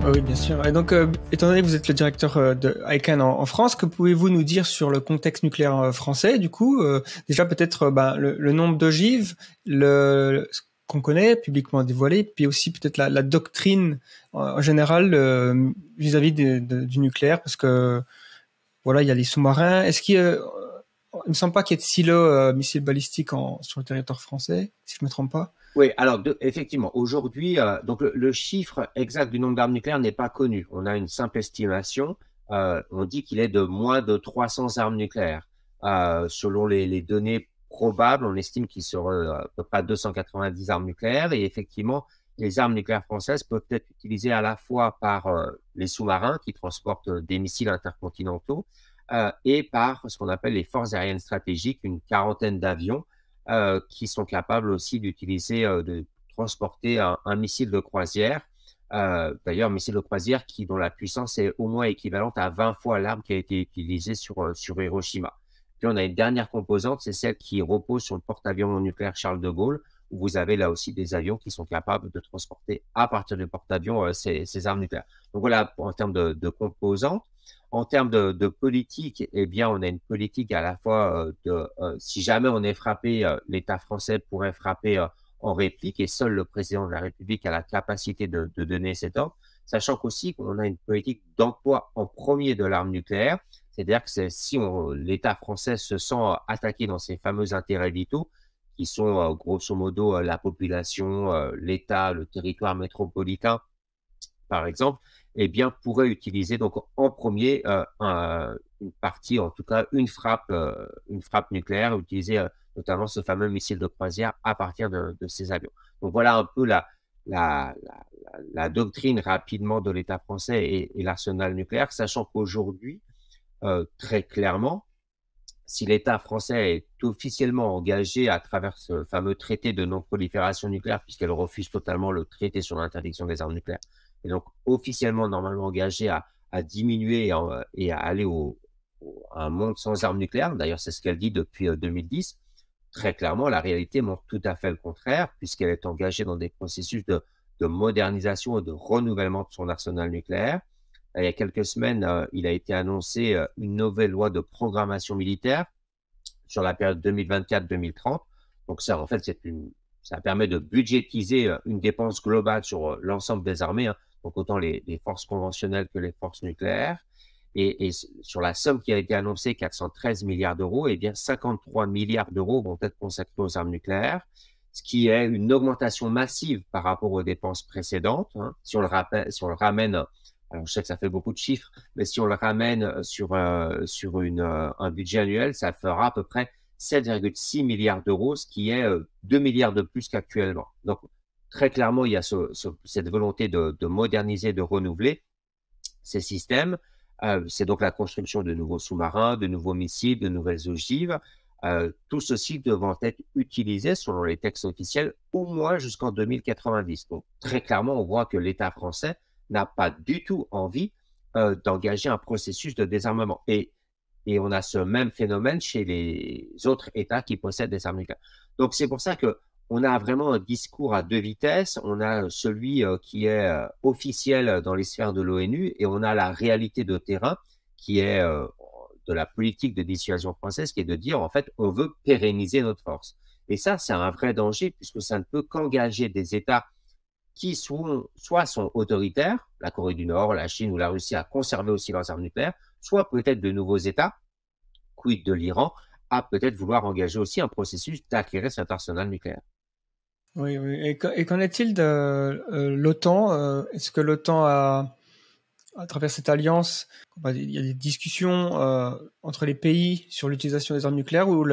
Ah oui, bien sûr. Et donc, étant donné que vous êtes le directeur de ICANN en France, que pouvez-vous nous dire sur le contexte nucléaire français, du coup, déjà peut-être le nombre d'ogives, ce qu'on connaît, publiquement dévoilé, puis aussi peut-être la doctrine en général vis-à-vis du nucléaire, parce que voilà, il y a les sous-marins. Il me semble pas qu'il y ait de silos missiles balistiques sur le territoire français, si je me trompe pas. Oui, alors effectivement, aujourd'hui, donc le chiffre exact du nombre d'armes nucléaires n'est pas connu. On a une simple estimation. On dit qu'il est de moins de 300 armes nucléaires. Selon les données probables, on estime qu'il serait à peu près 290 armes nucléaires. Et effectivement, les armes nucléaires françaises peuvent être utilisées à la fois par les sous-marins qui transportent des missiles intercontinentaux et par ce qu'on appelle les forces aériennes stratégiques, une quarantaine d'avions qui sont capables aussi d'utiliser, de transporter un missile de croisière. D'ailleurs, un missile de croisière dont la puissance est au moins équivalente à 20 fois l'arme qui a été utilisée sur Hiroshima. Puis on a une dernière composante, c'est celle qui repose sur le porte-avions nucléaire Charles de Gaulle, où vous avez là aussi des avions qui sont capables de transporter à partir du porte-avions ces armes nucléaires. Donc voilà, en termes de composantes. En termes de politique, eh bien, on a une politique à la fois si jamais on est frappé, l'État français pourrait frapper en réplique et seul le président de la République a la capacité de donner cet ordre, sachant qu'aussi qu'on a une politique d'emploi en premier de l'arme nucléaire, c'est-à-dire que si l'État français se sent attaqué dans ses fameux intérêts vitaux, qui sont grosso modo la population, l'État, le territoire métropolitain, par exemple, eh bien, pourrait utiliser donc en premier une partie, en tout cas une frappe nucléaire, utiliser notamment ce fameux missile de croisière à partir de ces avions. Donc voilà un peu la doctrine rapidement de l'État français et l'arsenal nucléaire, sachant qu'aujourd'hui, très clairement, si l'État français est officiellement engagé à travers ce fameux traité de non-prolifération nucléaire, puisqu'elle refuse totalement le traité sur l'interdiction des armes nucléaires, et donc officiellement normalement engagé à diminuer et à aller à un monde sans armes nucléaires, d'ailleurs c'est ce qu'elle dit depuis 2010, très clairement la réalité montre tout à fait le contraire, puisqu'elle est engagée dans des processus de modernisation et de renouvellement de son arsenal nucléaire. Il y a quelques semaines, il a été annoncé une nouvelle loi de programmation militaire sur la période 2024-2030. Donc ça, en fait, ça permet de budgétiser une dépense globale sur l'ensemble des armées, hein, donc autant les forces conventionnelles que les forces nucléaires. Et sur la somme qui a été annoncée, 413 milliards d'euros, eh bien 53 milliards d'euros vont être consacrés aux armes nucléaires, ce qui est une augmentation massive par rapport aux dépenses précédentes. Hein. Si on le ramène, alors je sais que ça fait beaucoup de chiffres, mais si on le ramène sur un budget annuel, ça fera à peu près 7,6 milliards d'euros, ce qui est 2 milliards de plus qu'actuellement. Donc, très clairement, il y a cette volonté de moderniser, de renouveler ces systèmes. C'est donc la construction de nouveaux sous-marins, de nouveaux missiles, de nouvelles ogives. Tout ceci devant être utilisé, selon les textes officiels, au moins jusqu'en 2090. Donc, très clairement, on voit que l'État français n'a pas du tout envie d'engager un processus de désarmement. Et on a ce même phénomène chez les autres États qui possèdent des armes nucléaires. Donc, c'est pour ça que on a vraiment un discours à deux vitesses. On a celui qui est officiel dans les sphères de l'ONU et on a la réalité de terrain qui est de la politique de dissuasion française, qui est de dire, en fait, on veut pérenniser notre force. Et ça, c'est un vrai danger puisque ça ne peut qu'engager des États qui soit sont autoritaires, la Corée du Nord, la Chine ou la Russie à conserver aussi leurs armes nucléaires, soit peut-être de nouveaux États, quid de l'Iran, à peut-être vouloir engager aussi un processus d'acquérir cet arsenal nucléaire. Oui, oui. Et qu'en est-il de l'OTAN? Est-ce que l'OTAN à travers cette alliance, il y a des discussions entre les pays sur l'utilisation des armes nucléaires où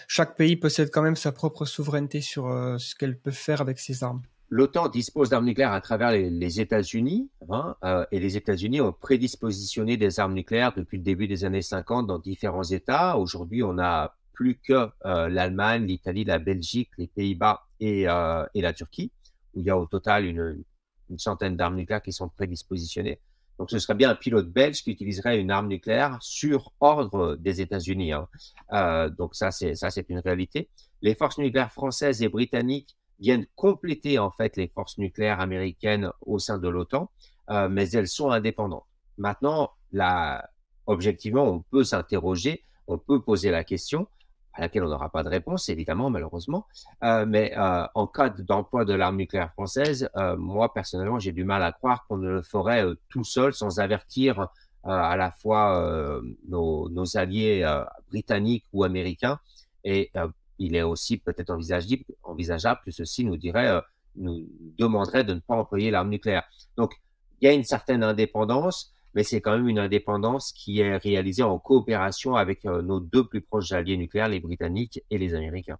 chaque pays possède quand même sa propre souveraineté sur ce qu'elle peut faire avec ses armes? L'OTAN dispose d'armes nucléaires à travers les États-Unis, hein, et les États-Unis ont prédispositionné des armes nucléaires depuis le début des années 50 dans différents États. Aujourd'hui, on a plus que l'Allemagne, l'Italie, la Belgique, les Pays-Bas et la Turquie, où il y a au total une centaine d'armes nucléaires qui sont prédispositionnées. Donc, ce serait bien un pilote belge qui utiliserait une arme nucléaire sur ordre des États-Unis. Hein. Donc, ça, c'est une réalité. Les forces nucléaires françaises et britanniques viennent compléter en fait les forces nucléaires américaines au sein de l'OTAN, mais elles sont indépendantes. Maintenant, objectivement, on peut s'interroger, on peut poser la question, à laquelle on n'aura pas de réponse, évidemment, malheureusement. Mais en cas d'emploi de l'arme nucléaire française, moi, personnellement, j'ai du mal à croire qu'on ne le ferait tout seul, sans avertir à la fois nos alliés britanniques ou américains. Et il est aussi peut-être envisageable que ceux-ci nous demanderaient de ne pas employer l'arme nucléaire. Donc, il y a une certaine indépendance, mais c'est quand même une indépendance qui est réalisée en coopération avec nos deux plus proches alliés nucléaires, les Britanniques et les Américains.